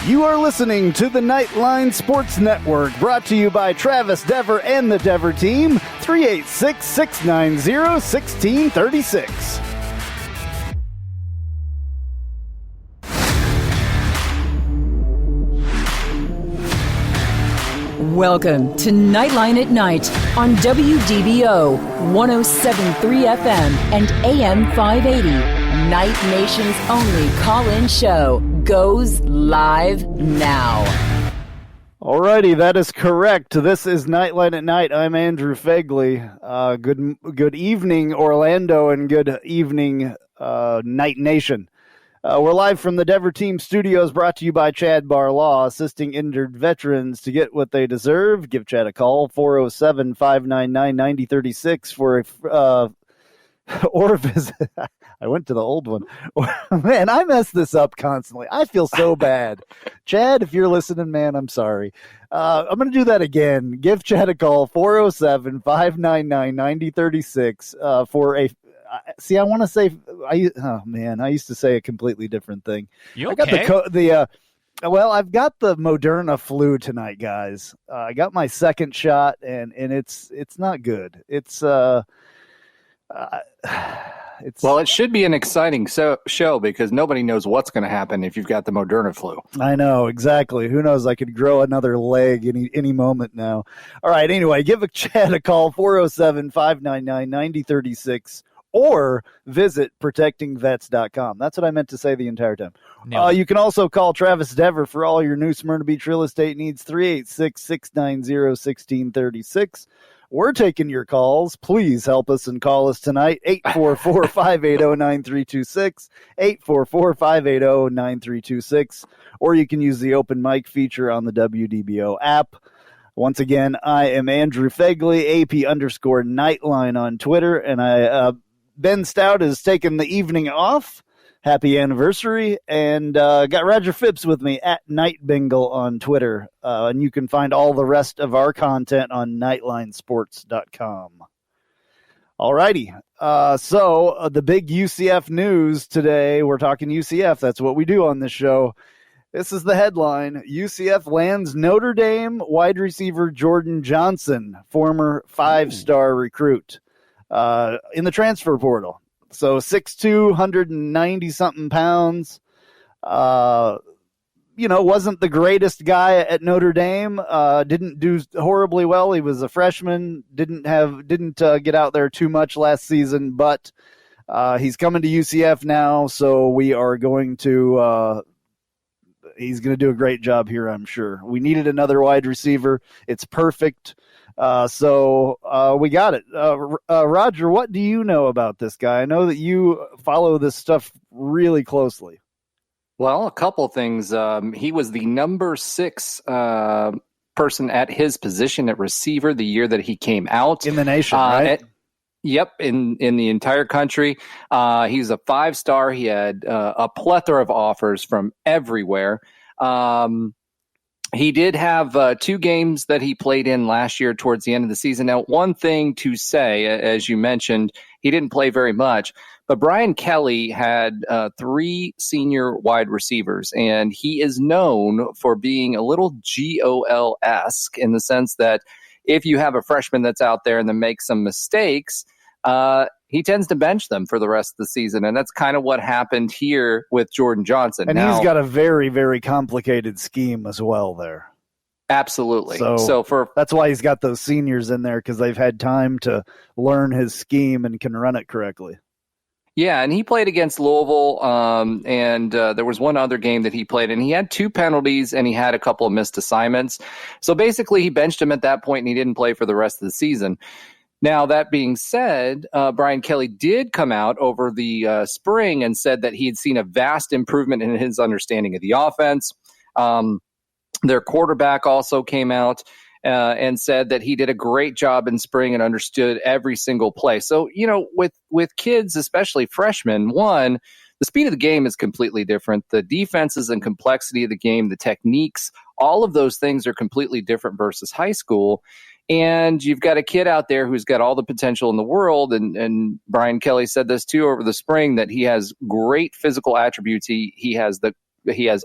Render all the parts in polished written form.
You are listening to the Knightline Sports Network, brought to you by Travis Dever and the Dever team, 386-690-1636. Welcome to Knightline at Night on WDBO 107.3 FM and AM 580. Night Nation's only call-in show goes live now. Alrighty, that is correct. This is Knightline at Night. I'm Andrew Phegley. Good evening, Orlando, and good evening, Night Nation. We're live from the Dever Team Studios, brought to you by Chad Bar Law, assisting injured veterans to get what they deserve. Give Chad a call, 407-599-9036 for or visit. I went to the old one. Man, I mess this up constantly. I feel so bad. Chad, if you're listening, man, I'm sorry. I'm going to do that again. Give Chad a call, 407-599-9036 for a... See, I want to say, I used to say a completely different thing. You okay? I got I've got the Moderna flu tonight, guys. I got my second shot, and it's not good. Well, it should be an exciting show because nobody knows what's going to happen if you've got the Moderna flu. I know, exactly. Who knows? I could grow another leg any moment now. All right, anyway, give a Chad a call, 407-599-9036. Or visit protectingvets.com. That's what I meant to say the entire time. You can also call Travis Dever for all your new Smyrna Beach real estate needs, 386-690-1636. We're taking your calls. Please help us and call us tonight, 844-580-9326, 844-580-9326. Or you can use the open mic feature on the WDBO app. Once again, I am Andrew Phegley, AP_Knightline on Twitter, and Ben Stout has taken the evening off. Happy anniversary. And got Roger Phipps with me at Bengal on Twitter. And you can find all the rest of our content on nightlinesports.com. All righty. So the big UCF news today, we're talking UCF. That's what we do on this show. This is the headline. UCF lands Notre Dame wide receiver Jordan Johnson, former five-star recruit, in the transfer portal. So 6'2", 190-something pounds. Wasn't the greatest guy at Notre Dame. Didn't do horribly well. He was a freshman. Didn't get out there too much last season, but he's coming to UCF now, so we are going to he's going to do a great job here, I'm sure. We needed another wide receiver. It's perfect. So we got it. Roger, what do you know about this guy? I know that you follow this stuff really closely. Well, a couple things. He was the number 6 person at his position at receiver the year that he came out. In the nation, right? Yep, in the entire country. He's a 5-star. He had a plethora of offers from everywhere. He did have 2 games that he played in last year towards the end of the season. Now, one thing to say, as you mentioned, he didn't play very much, but Brian Kelly had 3 senior wide receivers, and he is known for being a little GOL-esque in the sense that if you have a freshman that's out there and then makes some mistakes, he tends to bench them for the rest of the season. And that's kind of what happened here with Jordan Johnson. And he's got a very, very complicated scheme as well there. Absolutely. That's why he's got those seniors in there, because they've had time to learn his scheme and can run it correctly. Yeah, and he played against Louisville, and there was one other game that he played, and he had 2 penalties, and he had a couple of missed assignments. So basically, he benched him at that point, and he didn't play for the rest of the season. Now, that being said, Brian Kelly did come out over the spring and said that he had seen a vast improvement in his understanding of the offense. Their quarterback also came out and said that he did a great job in spring and understood every single play. So, with kids, especially freshmen, one, the speed of the game is completely different. The defenses and complexity of the game, the techniques, all of those things are completely different versus high school. And you've got a kid out there who's got all the potential in the world. And Brian Kelly said this too over the spring, that he has great physical attributes. He has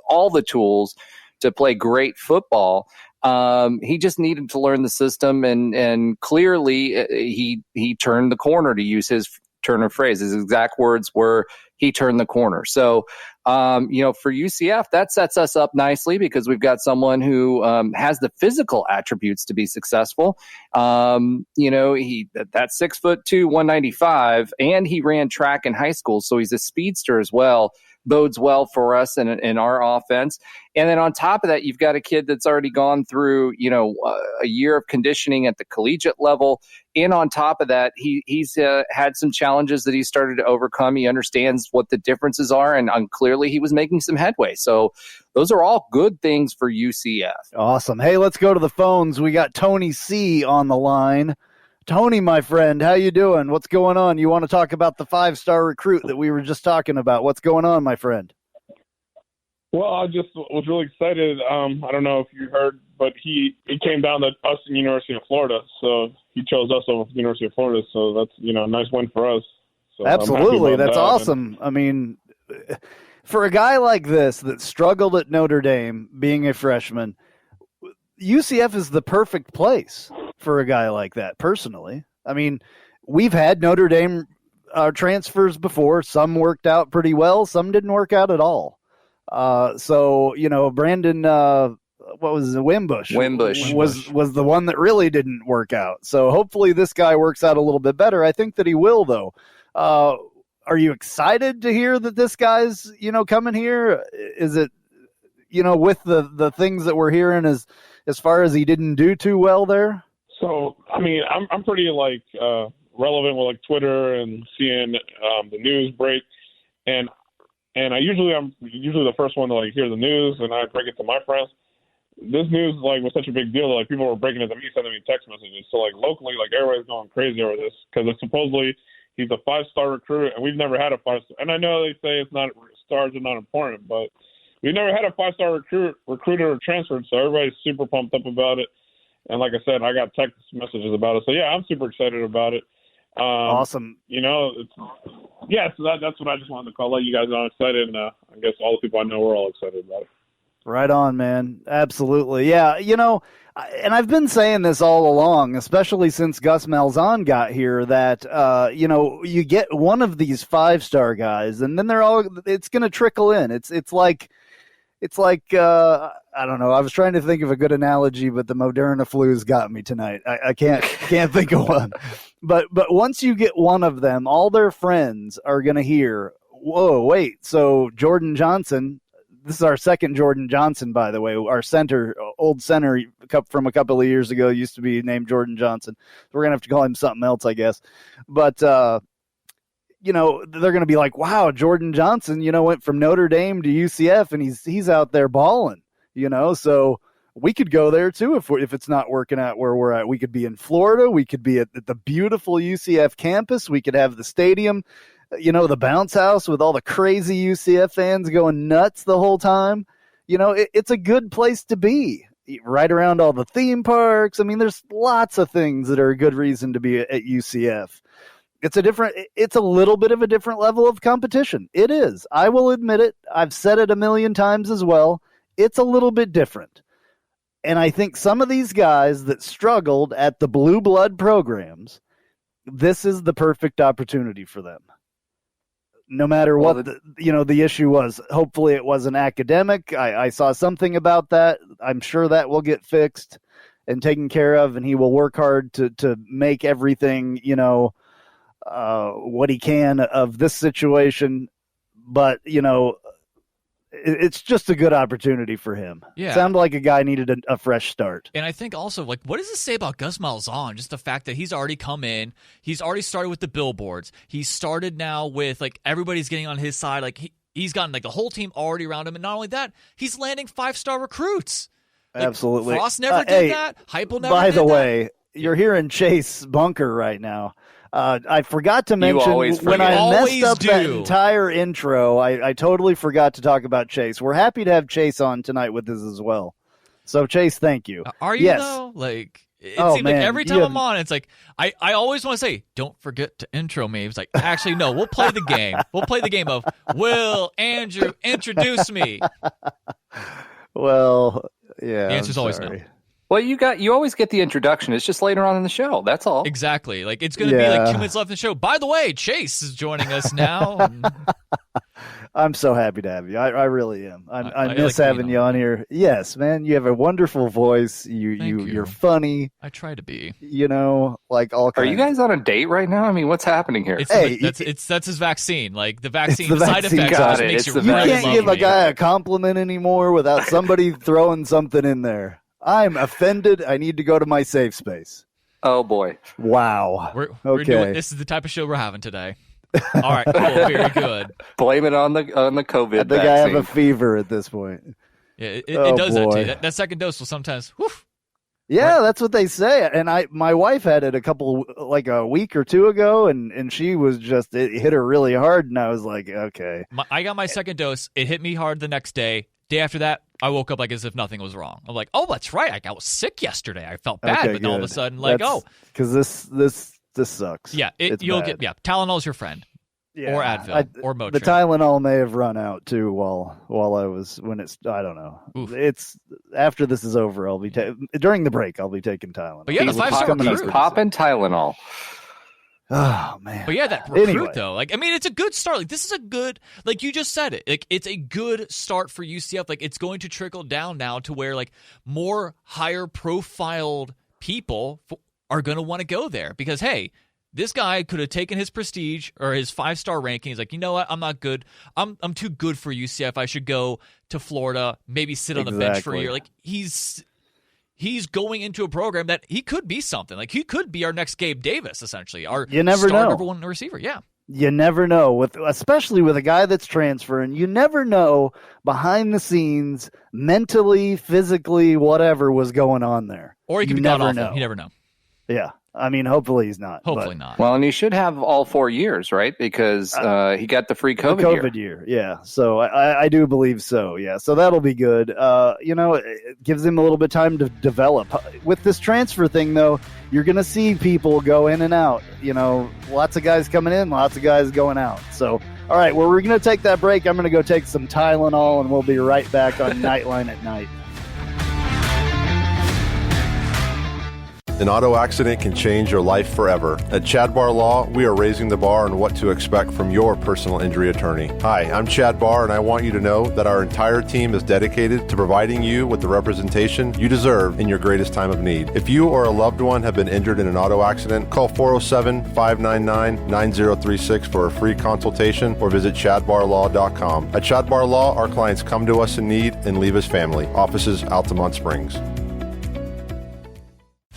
all the tools to play great football. He just needed to learn the system, and clearly he turned the corner, to use his turn of phrase. His exact words were, he turned the corner. So, for UCF, that sets us up nicely because we've got someone who has the physical attributes to be successful. He that's 6'2", 195, and he ran track in high school, so he's a speedster as well. Bodes well for us in our offense. And then on top of that, you've got a kid that's already gone through, a year of conditioning at the collegiate level. And on top of that, he's had some challenges that he started to overcome. He understands what the differences are, and clearly he was making some headway. So those are all good things for UCF. Awesome. Hey, let's go to the phones. We got Tony C on the line. Tony, my friend, how you doing? What's going on? You want to talk about the 5-star recruit that we were just talking about? What's going on, my friend? Well, I just was really excited. I don't know if you heard, but he came down to us in University of Florida, so he chose us over University of Florida. So that's a nice win for us. So absolutely, that's awesome. I mean, for a guy like this that struggled at Notre Dame, being a freshman, UCF is the perfect place for a guy like that, personally. I mean, we've had Notre Dame transfers before. Some worked out pretty well. Some didn't work out at all. Brandon, what was it? Wimbush was the one that really didn't work out. So hopefully this guy works out a little bit better. I think that he will, though. Are you excited to hear that this guy's, coming here? Is it, with the things that we're hearing as far as he didn't do too well there? So, I mean, I'm pretty relevant with Twitter and seeing the news break, and I'm usually the first one to hear the news, and I break it to my friends. This news was such a big deal that people were breaking it to me, sending me text messages. So locally, everybody's going crazy over this because it's supposedly he's a 5-star recruit, and we've never had a 5-star. And I know they say stars are not important, but we've never had a 5-star recruited or transferred. So everybody's super pumped up about it. And like I said, I got text messages about it. So, yeah, I'm super excited about it. Awesome. So that's what I just wanted to call. Let you guys know I'm excited, and I guess all the people I know, we're all excited about it. Right on, man. Absolutely. Yeah, and I've been saying this all along, especially since Gus Malzahn got here, that, you get one of these 5-star guys, and then it's going to trickle in. It's like I don't know. I was trying to think of a good analogy, but the Moderna flu's got me tonight. I can't think of one. But once you get one of them, all their friends are going to hear, whoa, wait, so Jordan Johnson, this is our second Jordan Johnson, by the way, our old center from a couple of years ago used to be named Jordan Johnson. We're going to have to call him something else, I guess. But, they're going to be like, wow, Jordan Johnson, went from Notre Dame to UCF, and he's out there balling, so we could go there too if it's not working out where we're at. We could be in Florida. We could be at the beautiful UCF campus. We could have the stadium, the bounce house with all the crazy UCF fans going nuts the whole time. It's a good place to be, right around all the theme parks. I mean, there's lots of things that are a good reason to be at UCF. It's a little bit of a different level of competition. It is. I will admit it. I've said it a million times as well. It's a little bit different. And I think some of these guys that struggled at the blue blood programs, this is the perfect opportunity for them. No matter what the issue was. Hopefully it wasn't academic. I saw something about that. I'm sure that will get fixed and taken care of, and he will work hard to make everything, what he can of this situation, but it's just a good opportunity for him. Yeah. Sounded like a guy needed a fresh start. And I think also, what does this say about Gus Malzahn? Just the fact that he's already come in, he's already started with the billboards. He's started now with everybody's getting on his side. He's gotten the whole team already around him, and not only that, he's landing 5-star recruits. Absolutely. Frost never did that. Heupel never did that. By the way, you're hearing Chase Bunker right now. I forgot to mention when I messed up that entire intro, I totally forgot to talk about Chase. We're happy to have Chase on tonight with us as well. So, Chase, thank you. Are you, though? It seems like every time I'm on, it's I always want to say, don't forget to intro me. It's actually, no, we'll play the game. We'll play the game of, will Andrew introduce me? Well, yeah. The answer's always no. Well, you always get the introduction. It's just later on in the show. That's all. Exactly. Like it's going to be like 2 minutes left in the show. By the way, Chase is joining us now. I'm so happy to have you. I really am. I miss having you on here. Yes, man. You have a wonderful voice. You're funny. I try to be. Like all kinds. Are you guys on a date right now? I mean, what's happening here? That's his vaccine. Like the vaccine, the side effects just makes you You can't give a guy a compliment anymore without somebody throwing something in there. I'm offended. I need to go to my safe space. Oh boy! Wow. We're doing, this is the type of show we're having today. All right, cool, very good. Blame it on the COVID. I think vaccine. I have a fever at this point. Yeah, it does that to you. That second dose will sometimes. Whew. Yeah, that's what they say. And my wife had it a week or two ago, and she was just, it hit her really hard, and I was like, okay. I got my second dose. It hit me hard the next day. Day after that, I woke up like as if nothing was wrong. I'm like, oh, that's right. I was sick yesterday. I felt bad, okay, but good. All of a sudden, because this sucks. Yeah, Tylenol's your friend. Yeah, or Advil, or Motrin. The Tylenol may have run out too while I was I don't know. Oof. It's after this is over. I'll be during the break. I'll be taking Tylenol. But yeah, the 5-star recruit. Popping Tylenol. Oh man! But yeah, that recruit though, like I mean, it's a good start. Like this is a good, like you just said it. Like it's a good start for UCF. Like it's going to trickle down now to where like more higher profiled people are going to want to go there because hey. This guy could have taken his prestige or his 5-star ranking. He's like, you know what? I'm not good. I'm too good for UCF. I should go to Florida, maybe sit on the bench for a year. Like he's going into a program that he could be something. Like he could be our next Gabe Davis, essentially. You never know. Number one receiver. Yeah. You never know, especially with a guy that's transferring. You never know behind the scenes, mentally, physically, whatever was going on there. Or he could be god awful. You never know. Yeah. I mean, hopefully he's not. Hopefully not. Well, and he should have all 4 years, right? Because he got the free COVID year. Yeah. So I do believe so. Yeah. So that'll be good. It gives him a little bit of time to develop. With this transfer thing, though, you're going to see people go in and out. Lots of guys coming in, lots of guys going out. So, all right, well, we're going to take that break. I'm going to go take some Tylenol, and we'll be right back on Knightline at Night. An auto accident can change your life forever. At Chad Barr Law, we are raising the bar on what to expect from your personal injury attorney. Hi, I'm Chad Barr, and I want you to know that our entire team is dedicated to providing you with the representation you deserve in your greatest time of need. If you or a loved one have been injured in an auto accident, call 407-599-9036 for a free consultation or visit chadbarlaw.com. At Chad Barr Law, our clients come to us in need and leave as family. Offices Altamont Springs.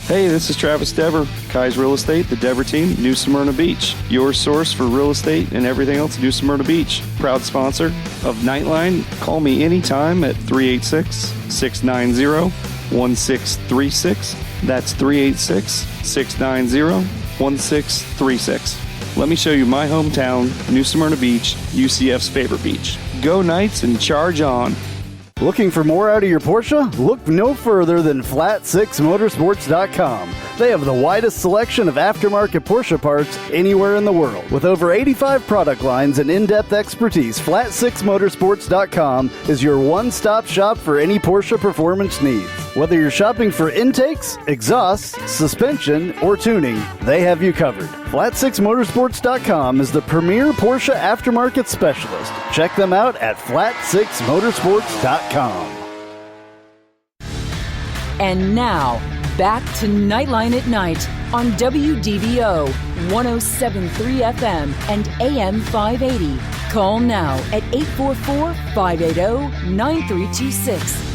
Hey, this is Travis Dever, Kai's Real Estate, the Dever team, New Smyrna Beach. Your source for real estate and everything else, New Smyrna Beach. Proud sponsor of Knightline. Call me anytime at 386-690-1636. That's 386-690-1636. Let me show you my hometown, New Smyrna Beach, UCF's favorite beach. Go Knights and charge on. Looking for more out of your Porsche? Look no further than Flat6Motorsports.com. They have the widest selection of aftermarket Porsche parts anywhere in the world. With over 85 product lines and in-depth expertise, Flat6Motorsports.com is your one-stop shop for any Porsche performance needs. Whether you're shopping for intakes, exhausts, suspension, or tuning, they have you covered. Flat6Motorsports.com is the premier Porsche aftermarket specialist. Check them out at Flat6Motorsports.com. And now, back to Knightline at Night on WDBO 107.3 FM and AM 580. Call now at 844-580-9326.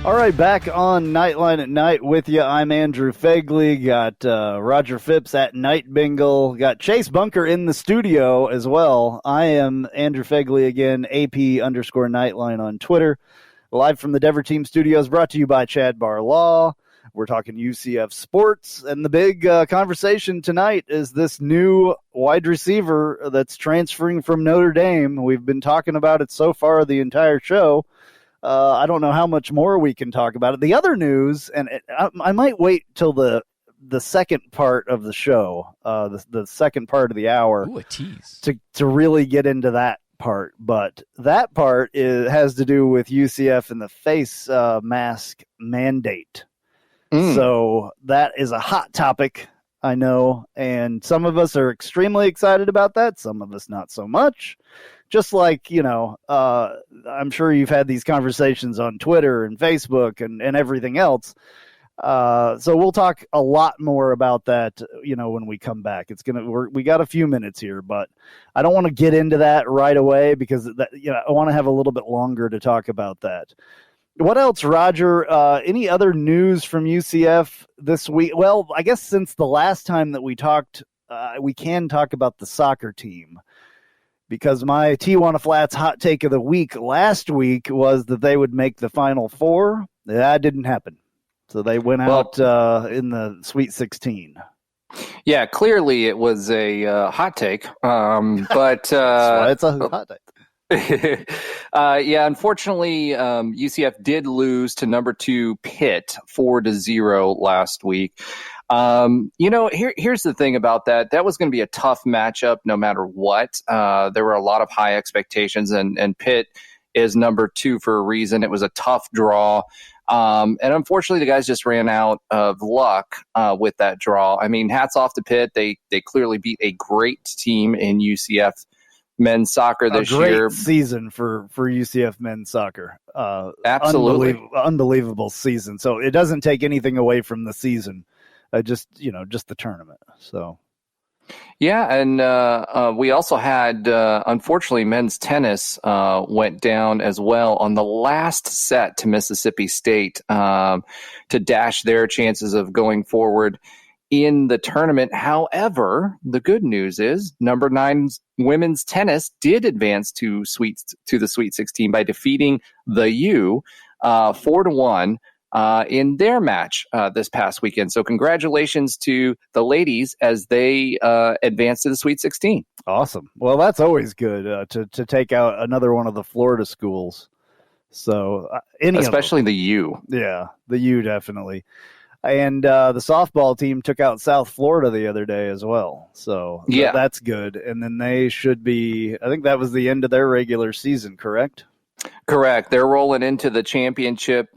All right, back on Knightline at Night with you. I'm Andrew Phegley. Got Roger Phipps at Night Bengal. Got Chase Bunker in the studio as well. I am Andrew Phegley again, AP_Knightline on Twitter. Live from the Dever Team Studios, brought to you by Chad Barr Law. We're talking UCF sports, and the big conversation tonight is this new wide receiver that's transferring from Notre Dame. We've been talking about it so far the entire show. I don't know how much more we can talk about it. The other news, and I might wait till the second part of the show, the second part of the hour, ooh, a tease, to really get into that part, but that part has to do with UCF and the face mask mandate. So that is a hot topic, I know, and some of us are extremely excited about that, some of us not so much. Just like, I'm sure you've had these conversations on Twitter and Facebook and everything else. So we'll talk a lot more about that, when we come back. We got a few minutes here, but I don't want to get into that right away because I want to have a little bit longer to talk about that. What else, Roger? Any other news from UCF this week? Well, I guess since the last time that we talked, we can talk about the soccer team. Because my Tijuana Flats hot take of the week last week was that they would make the Final Four. That didn't happen. So they went out in the Sweet 16. Yeah, clearly it was a hot take. But That's why it's a hot take. Unfortunately, UCF did lose to number 2 Pitt 4-0 last week. Here's the thing about that. That was going to be a tough matchup no matter what. There were a lot of high expectations, and Pitt is number 2 for a reason. It was a tough draw. And unfortunately, the guys just ran out of luck with that draw. I mean, hats off to Pitt. They clearly beat a great team in UCF men's soccer this year. A great season for UCF men's soccer. Absolutely. Unbelievable season. So it doesn't take anything away from the season. Just the tournament. So, yeah, and we also had, unfortunately, men's tennis went down as well on the last set to Mississippi State to dash their chances of going forward in the tournament. However, the good news is number 9 women's tennis did advance to the Sweet 16 by defeating the U 4-1. In their match this past weekend. So congratulations to the ladies as they advance to the Sweet 16. Awesome. Well, that's always good to take out another one of the Florida schools. So especially the U. Yeah, the U definitely. And the softball team took out South Florida the other day as well. So that's good. And then they should be, I think that was the end of their regular season, correct? Correct. They're rolling into the championship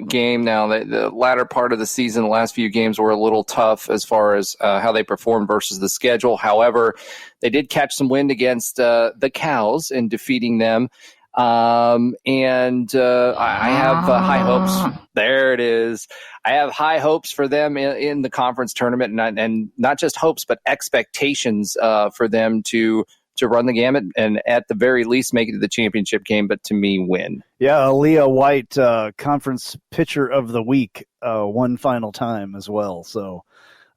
game now. The latter part of the season, the last few games were a little tough as far as how they performed versus the schedule. However, they did catch some wind against the Cows in defeating them. I have high hopes. There it is. I have high hopes for them in the conference tournament, and not just hopes, but expectations for them to run the gamut and at the very least make it to the championship game, but to me, win. Yeah, Aaliyah White, Conference Pitcher of the Week, one final time as well. So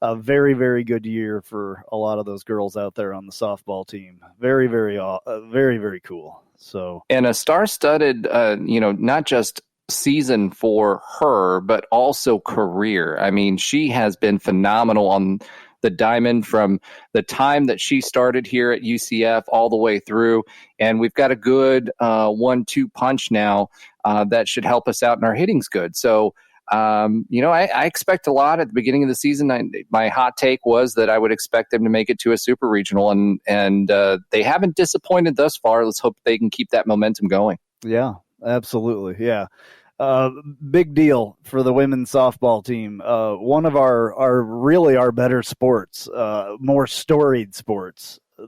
a very, very good year for a lot of those girls out there on the softball team. Very, very, very, very cool. So, and a star-studded, not just season for her, but also career. I mean, she has been phenomenal on the diamond from the time that she started here at UCF all the way through. And we've got a good 1-2 punch now that should help us out, and our hitting's good. So, I expect a lot at the beginning of the season. My hot take was that I would expect them to make it to a super regional, and they haven't disappointed thus far. Let's hope they can keep that momentum going. Yeah, absolutely. Yeah. Big deal for the women's softball team. One of our better sports, more storied sports. A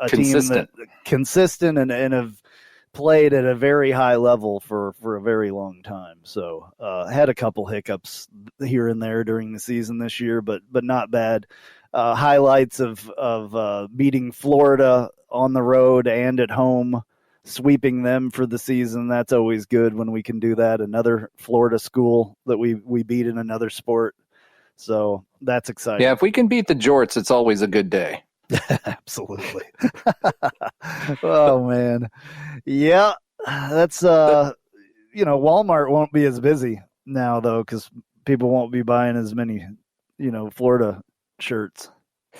team that consistent and have played at a very high level for a very long time. So had a couple hiccups here and there during the season this year, but not bad. Highlights of beating Florida on the road and at home, sweeping them for the season. That's always good when we can do that. Another Florida school that we beat in another sport. So that's exciting. Yeah, if we can beat the Jorts, it's always a good day. Absolutely. Oh, man. Yeah, that's, Walmart won't be as busy now, though, because people won't be buying as many, Florida shirts.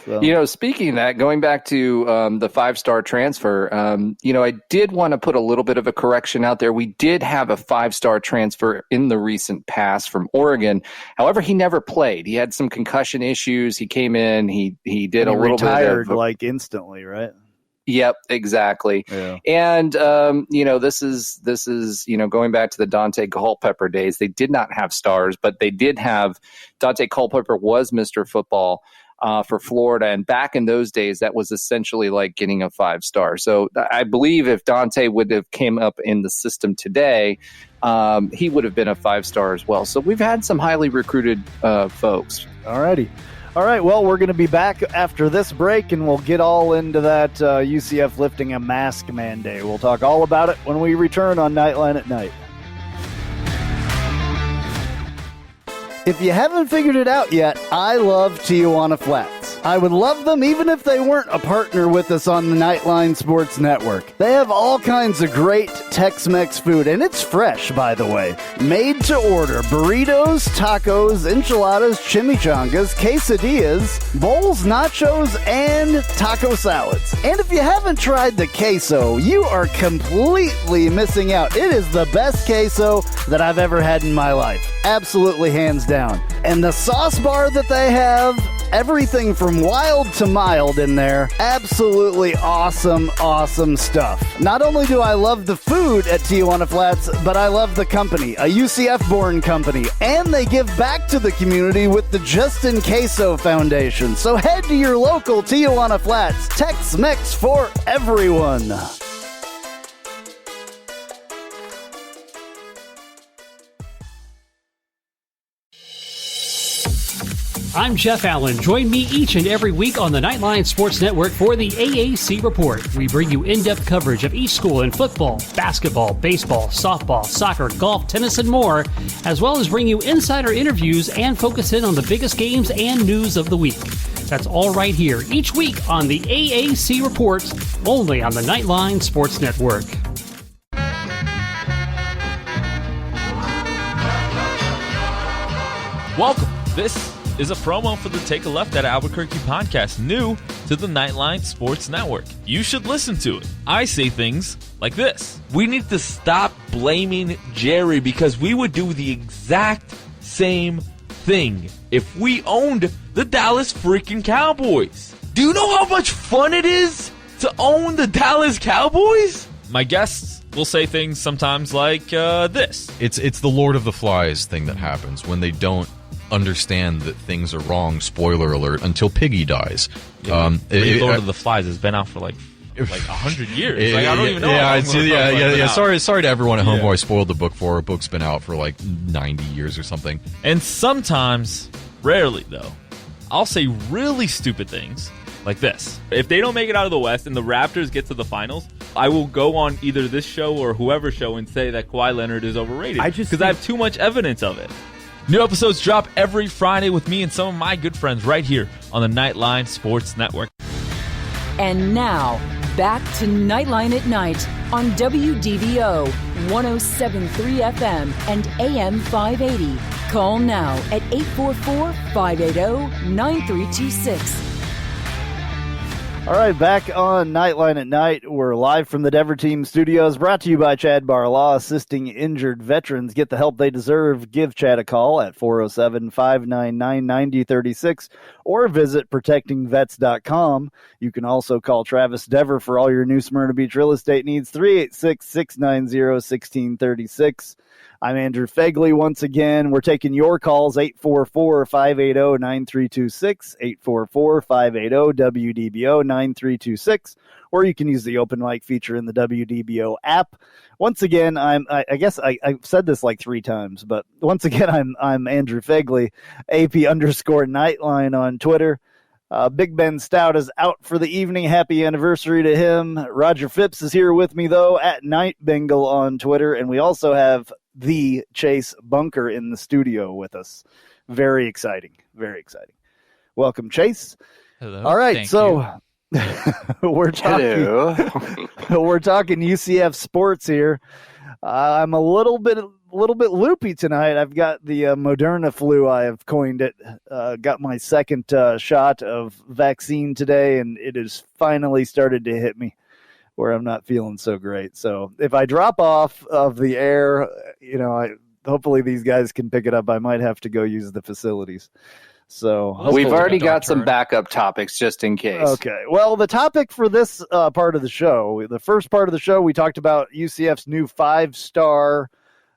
So. Speaking of that, going back to the 5-star transfer, I did want to put a little bit of a correction out there. We did have a 5-star transfer in the recent past from Oregon. However, he never played. He had some concussion issues. He came in. He did a little retired bit of like instantly, right? Yep, exactly. Yeah. And this is going back to the Dante Culpepper days. They did not have stars, but they did have Dante Culpepper was Mr. Football for Florida, and back in those days, that was essentially like getting a 5-star. So I believe if Dante would have came up in the system today, he would have been a 5-star as well. So we've had some highly recruited folks. Alrighty. All right, well, we're going to be back after this break, and we'll get all into that UCF lifting a mask mandate. We'll talk all about it when we return on Knightline at Night. If you haven't figured it out yet, I love Tijuana Flats. I would love them even if they weren't a partner with us on the Knightline Sports Network. They have all kinds of great Tex-Mex food, and it's fresh, by the way. Made to order burritos, tacos, enchiladas, chimichangas, quesadillas, bowls, nachos, and taco salads. And if you haven't tried the queso, you are completely missing out. It is the best queso that I've ever had in my life. Absolutely hands down. And the sauce bar that they have, everything from wild to mild in there. Absolutely awesome, awesome stuff. Not only do I love the food at Tijuana Flats, but I love the company, a UCF-born company. And they give back to the community with the Justin Queso Foundation. So head to your local Tijuana Flats. Tex-Mex for everyone. I'm Jeff Allen. Join me each and every week on the Knightline Sports Network for the AAC Report. We bring you in-depth coverage of each school in football, basketball, baseball, softball, soccer, golf, tennis, and more, as well as bring you insider interviews and focus in on the biggest games and news of the week. That's all right here each week on the AAC Report, only on the Knightline Sports Network. Welcome. This is a promo for the Take a Left at Albuquerque podcast, new to the Knightline Sports Network. You should listen to it. I say things like this. We need to stop blaming Jerry because we would do the exact same thing if we owned the Dallas freaking Cowboys. Do you know how much fun it is to own the Dallas Cowboys? My guests will say things sometimes like this. It's the Lord of the Flies thing that happens when they don't understand that things are wrong, spoiler alert, until Piggy dies. Lord of the Flies has been out for like 100 years. I don't even know. Yeah. Sorry to everyone at home who I spoiled the book for. A book's been out for like 90 years or something. And sometimes, rarely though, I'll say really stupid things like this. If they don't make it out of the West and the Raptors get to the finals, I will go on either this show or whoever's show and say that Kawhi Leonard is overrated because I have too much evidence of it. New episodes drop every Friday with me and some of my good friends right here on the Knightline Sports Network. And now, back to Knightline at Night on WDBO 107.3 FM and AM 580. Call now at 844-580-9326. All right, back on Knightline at Night. We're live from the Dever Team Studios, brought to you by Chad Barlaw, assisting injured veterans get the help they deserve. Give Chad a call at 407-599-9036 or visit protectingvets.com. You can also call Travis Dever for all your New Smyrna Beach real estate needs, 386-690-1636. I'm Andrew Phegley once again. We're taking your calls, 844-580-9326, 844-580-WDBO 9326, or you can use the open mic feature in the WDBO app. Once again, I guess I've said this like 3 times, but once again, I'm Andrew Phegley, AP_Knightline on Twitter. Big Ben Stout is out for the evening. Happy anniversary to him. Roger Phipps is here with me, though, at Night Bengal on Twitter. And we also have the Chase Bunker in the studio with us. Very exciting. Very exciting. Welcome, Chase. Hello. All right. We're talking UCF sports here. I'm a little bit loopy tonight. I've got the Moderna flu. I have coined it. Got my second shot of vaccine today, and it has finally started to hit me where I'm not feeling so great. So if I drop off of the air, hopefully these guys can pick it up. I might have to go use the facilities. So we've already got some backup topics just in case. Okay. Well, the topic for this part of the show, the first part of the show, we talked about UCF's new 5-star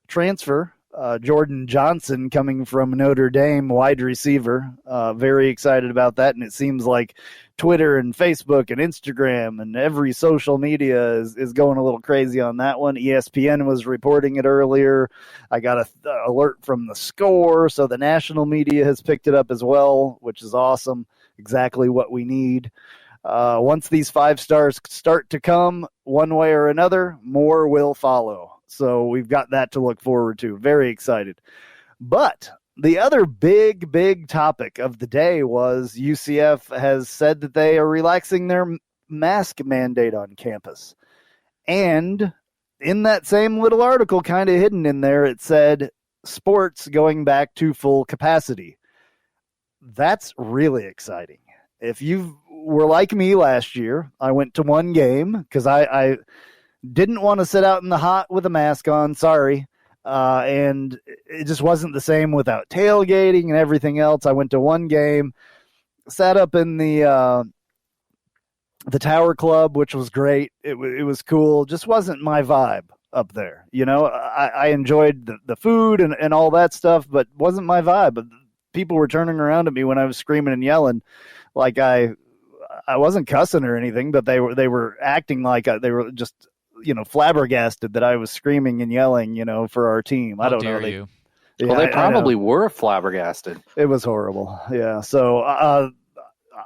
transfer, Jordan Johnson, coming from Notre Dame, wide receiver. Very excited about that. And it seems like Twitter and Facebook and Instagram and every social media is going a little crazy on that one. ESPN was reporting it earlier. I got an alert from The Score, so the national media has picked it up as well, which is awesome. Exactly what we need. Once these 5 stars start to come one way or another, more will follow. So we've got that to look forward to. Very excited. But the other big topic of the day was UCF has said that they are relaxing their mask mandate on campus. And in that same little article, kind of hidden in there, it said sports going back to full capacity. That's really exciting. If you were like me last year, I went to one game because I didn't want to sit out in the hot with a mask on. Sorry. And it just wasn't the same without tailgating and everything else. I went to one game, sat up in the Tower Club, which was great. It was cool. Just wasn't my vibe up there. You know, I enjoyed the food and all that stuff, but wasn't my vibe. People were turning around at me when I was screaming and yelling, like I wasn't cussing or anything, but they were acting like they were just, you know, flabbergasted that I was screaming and yelling, you know, for our team. I don't know. Well, they probably were flabbergasted. It was horrible. Yeah. So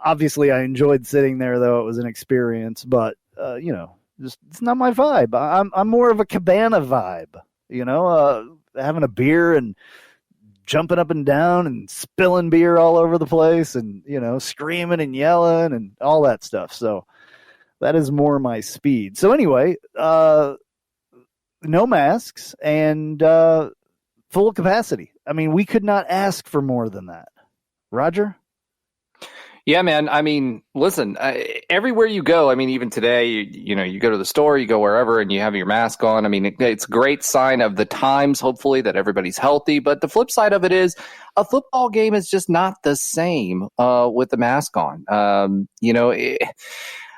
obviously I enjoyed sitting there, though. It was an experience, but you know, just it's not my vibe. I'm more of a cabana vibe, you know, having a beer and jumping up and down and spilling beer all over the place and, you know, screaming and yelling and all that stuff. So that is more my speed. So anyway, no masks and full capacity. I mean, we could not ask for more than that. Roger? Yeah, man. I mean, listen, everywhere you go, I mean, even today, you know, you go to the store, you go wherever, and you have your mask on. I mean, it's a great sign of the times, hopefully, that everybody's healthy. But the flip side of it is a football game is just not the same with the mask on. You know,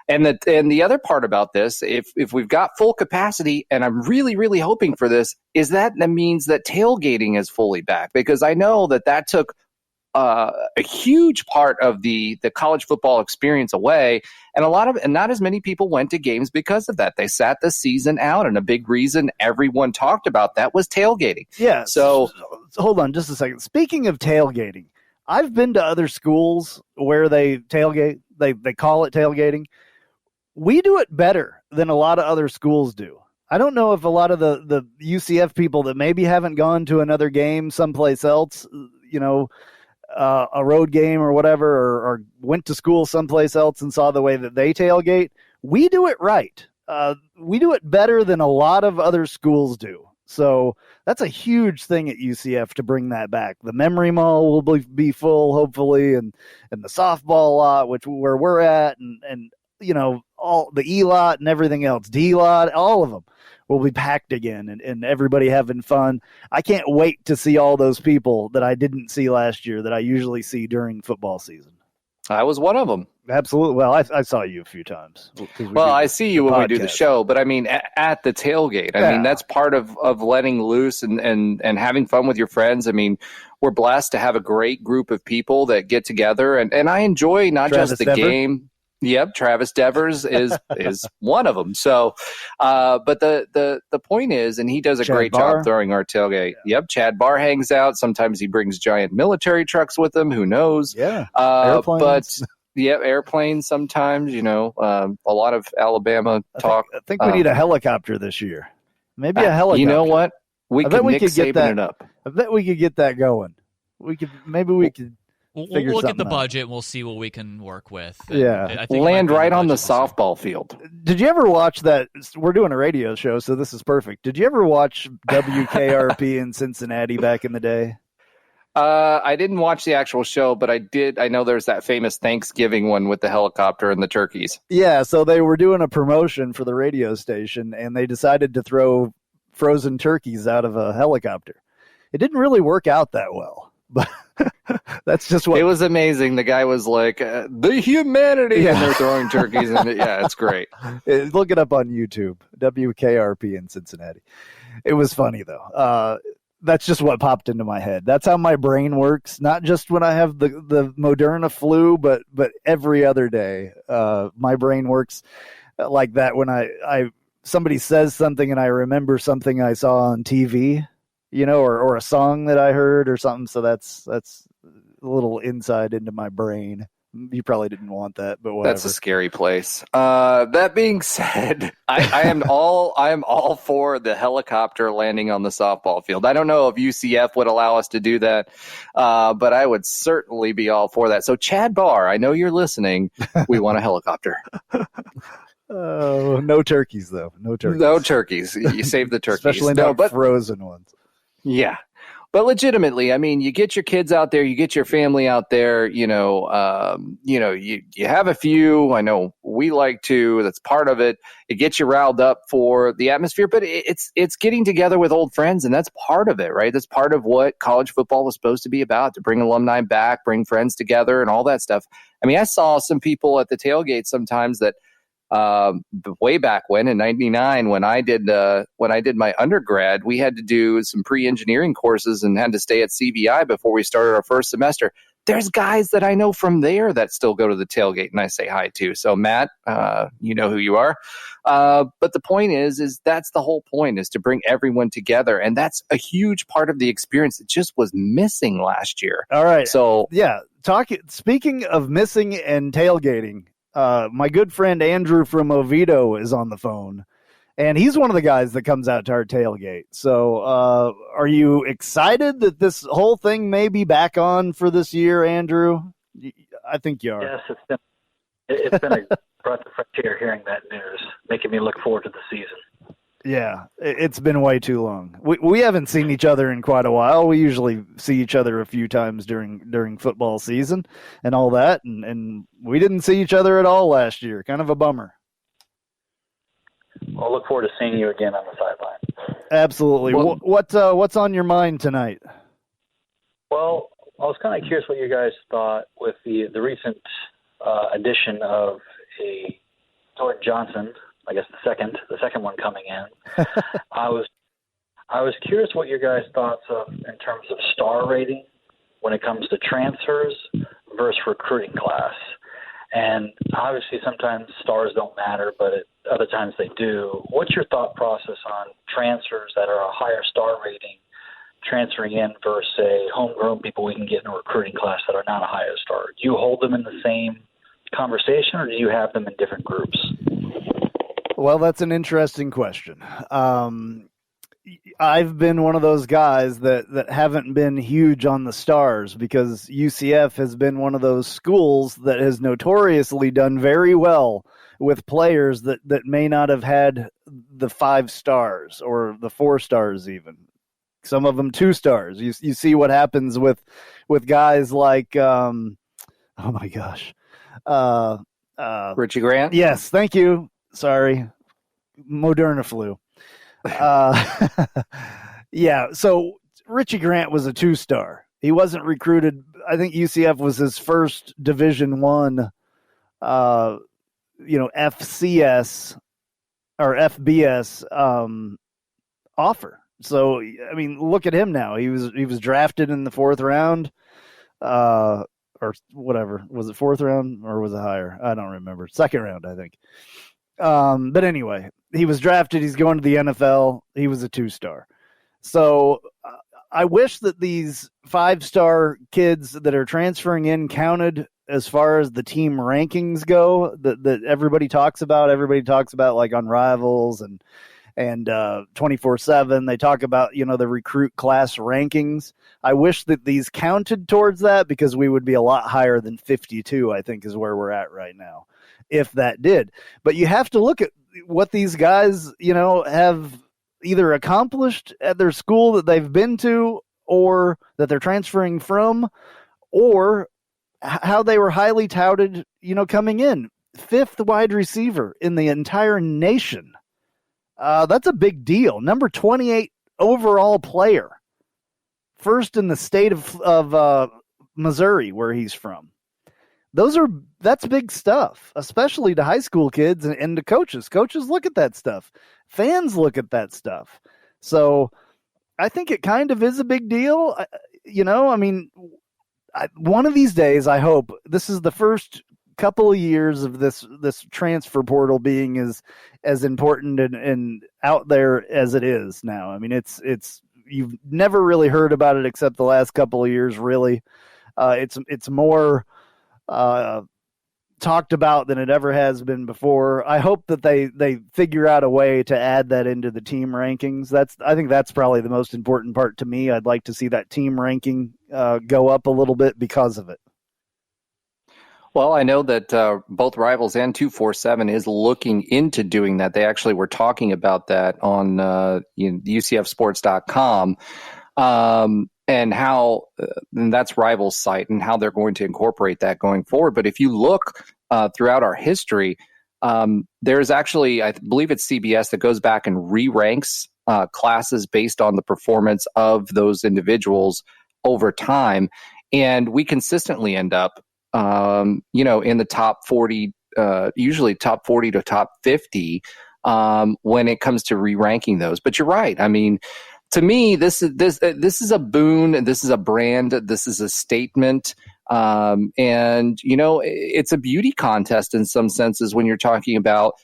and the other part about this, if we've got full capacity, and I'm really hoping for this, is that means that tailgating is fully back, because I know that took a huge part of the college football experience away, and not as many people went to games because of that. They sat the season out, and a big reason everyone talked about that was tailgating. Yeah. So hold on just a second. Speaking of tailgating, I've been to other schools where they tailgate. They call it tailgating. We do it better than a lot of other schools do. I don't know if a lot of the UCF people that maybe haven't gone to another game someplace else, you know, a road game or whatever, or went to school someplace else and saw the way that they tailgate. We do it right. We do it better than a lot of other schools do. So that's a huge thing at UCF to bring that back. The memory mall will be full, hopefully, and the softball lot, where we're at, and you know, all the E lot and everything else, D lot, all of them will be packed again, and everybody having fun. I can't wait to see all those people that I didn't see last year that I usually see during football season. I was one of them. Absolutely. Well, I saw you a few times. Well, I see you when we do the show, but I mean, at the tailgate, I mean, that's part of letting loose and having fun with your friends. I mean, we're blessed to have a great group of people that get together, and I enjoy not just the game. Yep, Travis Devers is one of them. So, but the point is, and he does a great job throwing our tailgate. Yeah. Yep, Chad Barr hangs out. Sometimes he brings giant military trucks with him. Who knows? Yeah, airplanes. But yeah, airplanes sometimes. You know, a lot of Alabama talk. I think we need a helicopter this year. Maybe a helicopter. You know what? We could Saban it up. I bet we could get that going. We could. We'll look at the budget and we'll see what we can work with. Yeah. I think land right on the softball field. Did you ever watch that? We're doing a radio show, so this is perfect. Did you ever watch WKRP in Cincinnati back in the day? I didn't watch the actual show, but I did. I know there's that famous Thanksgiving one with the helicopter and the turkeys. Yeah, so they were doing a promotion for the radio station, and they decided to throw frozen turkeys out of a helicopter. It didn't really work out that well, but That's just what it was amazing. The guy was like, the humanity, and they're throwing turkeys. And it's great. Look it up on YouTube, WKRP in Cincinnati. It was funny, though. That's just what popped into my head. That's how my brain works, not just when I have the Moderna flu, but every other day. My brain works like that when somebody says something and I remember something I saw on TV, or a song that I heard or something. So that's a little insight into my brain. You probably didn't want that, but whatever. That's a scary place. That being said, I am all for the helicopter landing on the softball field. I don't know if UCF would allow us to do that, but I would certainly be all for that. So Chad Barr, I know you're listening. We want a helicopter. No turkeys, though. No turkeys. No turkeys. You save the turkeys. Especially not frozen ones. Yeah. But legitimately, I mean, you get your kids out there, you get your family out there, you have a few. I know we like to. That's part of it. It gets you riled up for the atmosphere, but it's getting together with old friends, and that's part of it, right? That's part of what college football was supposed to be about, to bring alumni back, bring friends together, and all that stuff. I mean, I saw some people at the tailgate sometimes that way back when in '99, when I did my undergrad, we had to do some pre-engineering courses and had to stay at CVI before we started our first semester. There's guys that I know from there that still go to the tailgate and I say hi to. So Matt, you know who you are. But the point is that's the whole point, is to bring everyone together. And that's a huge part of the experience that just was missing last year. All right. So speaking of missing and tailgating, my good friend Andrew from Oviedo is on the phone, and he's one of the guys that comes out to our tailgate. So are you excited that this whole thing may be back on for this year, Andrew? I think you are. Yes, it's been a breath of fresh air hearing that news, making me look forward to the season. Yeah, it's been way too long. We haven't seen each other in quite a while. We usually see each other a few times during football season and all that, and we didn't see each other at all last year. Kind of a bummer. I'll look forward to seeing you again on the sideline. Absolutely. Well, what's on your mind tonight? Well, I was kind of curious what you guys thought with the recent addition of a Jordan Johnson. I guess the second one coming in. I was curious what your guys' thoughts of in terms of star rating when it comes to transfers versus recruiting class. And obviously sometimes stars don't matter, but other times they do. What's your thought process on transfers that are a higher star rating transferring in versus, say, homegrown people we can get in a recruiting class that are not a higher star? Do you hold them in the same conversation, or do you have them in different groups? Well, that's an interesting question. I've been one of those guys that haven't been huge on the stars, because UCF has been one of those schools that has notoriously done very well with players that may not have had the 5 stars or the 4 stars even. Some of them 2 stars. You see what happens with guys like, oh my gosh. Richie Grant? Yes, thank you. Sorry, Moderna flu. Yeah, so Richie Grant was a 2-star. He wasn't recruited. I think UCF was his first Division I, FCS or FBS offer. So I mean, look at him now. He was drafted in the 4th round, or whatever. Was it 4th round or was it higher? I don't remember. 2nd round, I think. But anyway, he was drafted. He's going to the NFL. He was a 2-star. So I wish that these 5-star kids that are transferring in counted as far as the team rankings go, that everybody talks about. Everybody talks about, like, on Rivals and 24/7. They talk about, the recruit class rankings. I wish that these counted towards that, because we would be a lot higher than 52, I think, is where we're at right now, if that did. But you have to look at what these guys, have either accomplished at their school that they've been to, or that they're transferring from, or how they were highly touted, coming in. 5th wide receiver in the entire nation. That's a big deal. Number 28 overall player. First in the state of Missouri, where he's from. That's big stuff, especially to high school kids and to coaches. Coaches look at that stuff. Fans look at that stuff. So I think it kind of is a big deal. One of these days, I hope this is the first couple of years of this transfer portal being as important and out there as it is now. I mean, it's you've never really heard about it except the last couple of years. Really, it's more talked about than it ever has been before. I hope that they figure out a way to add that into the team rankings. I think that's probably the most important part to me. I'd like to see that team ranking go up a little bit because of it. Well, I know that both Rivals and 247 is looking into doing that. They actually were talking about that on UCFsports.com. And how, and that's Rivals' site, and how they're going to incorporate that going forward. But if you look throughout our history, there's actually, I believe it's CBS that goes back and re-ranks classes based on the performance of those individuals over time. And we consistently end up, in the top 40, usually top 40 to top 50 when it comes to re-ranking those. But you're right. I mean, to me, this is a boon. This is a brand. This is a statement. It's a beauty contest in some senses when you're talking about,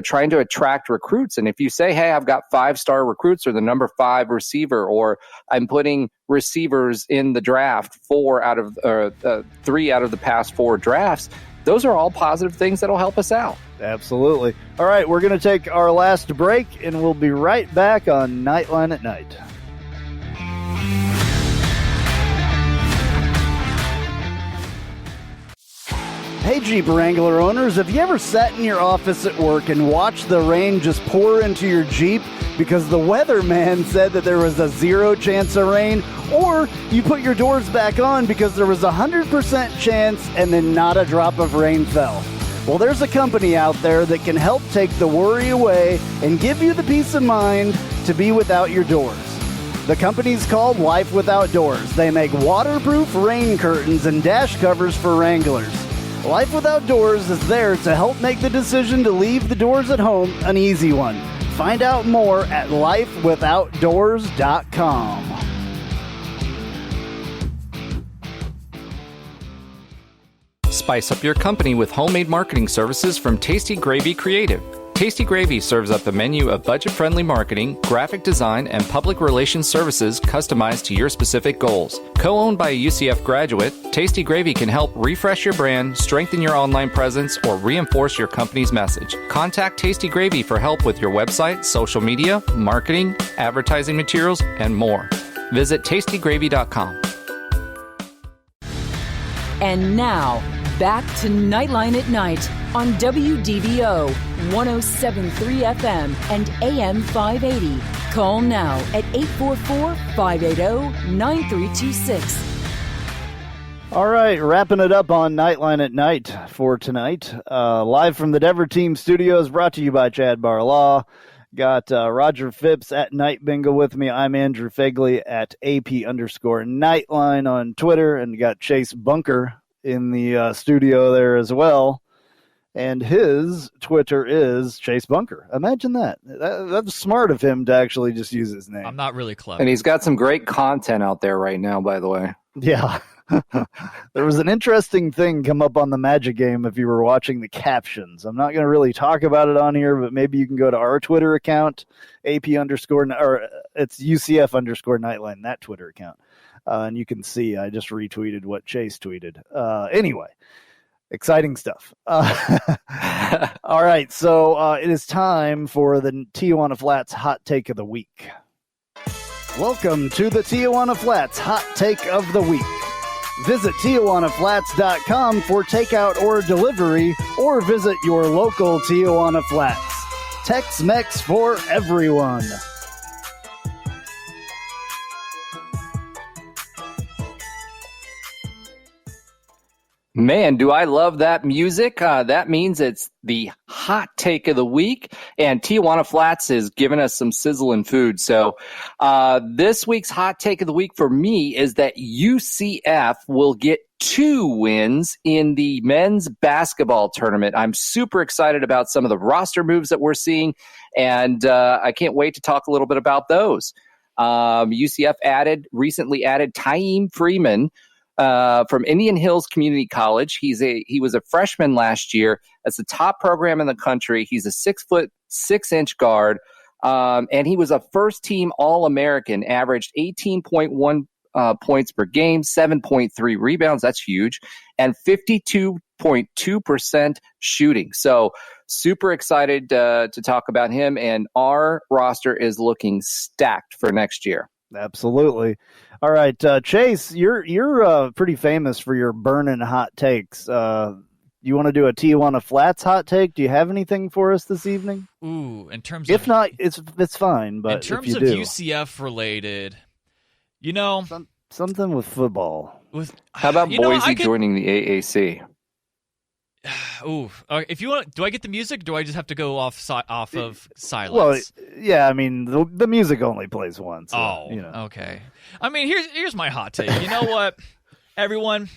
trying to attract recruits. And if you say, hey, I've got 5-star recruits, or the number 5 receiver, or I'm putting receivers in the draft 3 out of the past 4 drafts, those are all positive things that'll help us out. Absolutely. All right, we're going to take our last break, and we'll be right back on Knightline at Night. Hey, Jeep Wrangler owners, have you ever sat in your office at work and watched the rain just pour into your Jeep because the weatherman said that there was a 0 chance of rain? Or you put your doors back on because there was a 100% chance and then not a drop of rain fell? Well, there's a company out there that can help take the worry away and give you the peace of mind to be without your doors. The company's called Life Without Doors. They make waterproof rain curtains and dash covers for Wranglers. Life Without Doors is there to help make the decision to leave the doors at home an easy one. Find out more at lifewithoutdoors.com. Spice up your company with homemade marketing services from Tasty Gravy Creative. Tasty Gravy serves up a menu of budget-friendly marketing, graphic design, and public relations services customized to your specific goals. Co-owned by a UCF graduate, Tasty Gravy can help refresh your brand, strengthen your online presence, or reinforce your company's message. Contact Tasty Gravy for help with your website, social media, marketing, advertising materials, and more. Visit tastygravy.com. And now, back to Knightline at Night on WDBO 107.3 FM and AM 580. Call now at 844-580-9326. All right, wrapping it up on Knightline at Night for tonight. Live from the Dever Team Studios, brought to you by Chad Barlaw. Got Roger Phipps at Night Bengal with me. I'm Andrew Phegley at AP_Knightline on Twitter, and got Chase Bunker in the studio there as well. And his Twitter is Chase Bunker. Imagine that. That's smart of him to actually just use his name. I'm not really clever. And he's got some great content out there right now, by the way. Yeah. There was an interesting thing come up on the Magic game if you were watching the captions. I'm not going to really talk about it on here, but maybe you can go to our Twitter account, or it's UCF_Knightline, that Twitter account. And you can see I just retweeted what Chase tweeted. Anyway. Exciting stuff. All right, so it is time for the Tijuana Flats Hot Take of the Week. Welcome to the Tijuana Flats Hot Take of the Week. Visit TijuanaFlats.com for takeout or delivery, or visit your local Tijuana Flats. Tex-Mex for everyone. Man, do I love that music. That means it's the hot take of the week. And Tijuana Flats is giving us some sizzling food. So this week's hot take of the week for me is that UCF will get 2 wins in the men's basketball tournament. I'm super excited about some of the roster moves that we're seeing, and I can't wait to talk a little bit about those. UCF recently added Taine Freeman from Indian Hills Community College. He was a freshman last year. That's the top program in the country. He's a 6'6" guard, and he was a first-team All-American. Averaged 18.1 points per game, 7.3 rebounds. That's huge, and 52.2% shooting. So super excited to talk about him, and our roster is looking stacked for next year. Absolutely. All right, Chase, you're pretty famous for your burning hot takes. You want to do a Tijuana Flats hot take? Do you have anything for us this evening? Ooh, in terms if not, it's fine. But in terms of UCF related, something with football. How about Boise joining the AAC? Ooh, if you want, do I get the music? Or do I just have to go off of silence? Well, yeah, I mean the music only plays once. So, okay. I mean, here's my hot take. You know what, everyone,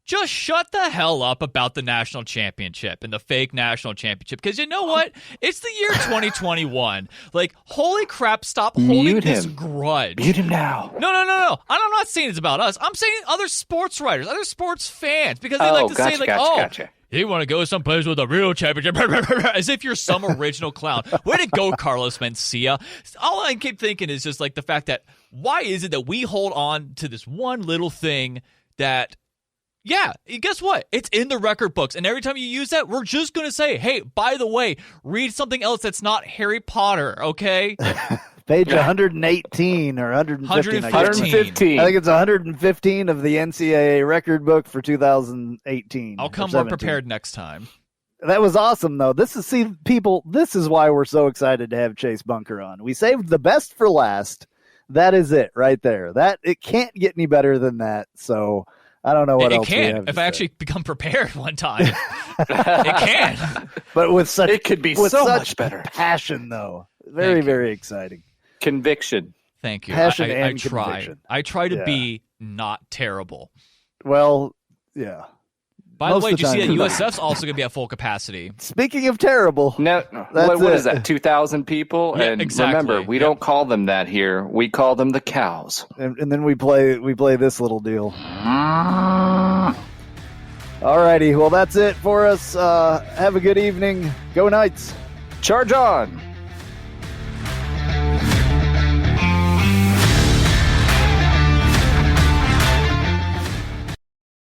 just shut the hell up about the national championship and the fake national championship, because you know what? It's the year 2021. Like, holy crap! Stop holding this grudge. Mute him now. No. I'm not saying it's about us. I'm saying other sports writers, other sports fans, because they like to say gotcha. You want to go someplace with a real championship, as if you're some original clown. Way to go, Carlos Mencia. All I keep thinking is just like the fact that why is it that we hold on to this one little thing that, yeah, guess what? It's in the record books, and every time you use that, we're just going to say, hey, by the way, read something else that's not Harry Potter, okay? Page 118 or 115. 115. I think it's 115 of the NCAA record book for 2018. I'll come more prepared next time. That was awesome, though. This is why we're so excited to have Chase Bunker on. We saved the best for last. That is it right there. It can't get any better than that. So I don't know what else. It can if I actually become prepared one time. It can, but with such it could be so much better passion, though. Very, very exciting. Conviction. Thank you. Passion I and try. conviction. I try to be not terrible. Well, yeah. By the way, did you see that USF's also going to be at full capacity? Speaking of terrible. No, what is that, 2,000 people? Yeah, and exactly. Remember, we don't call them that here. We call them the cows. And then we play this little deal. All righty. Well, that's it for us. Have a good evening. Go Knights. Charge on.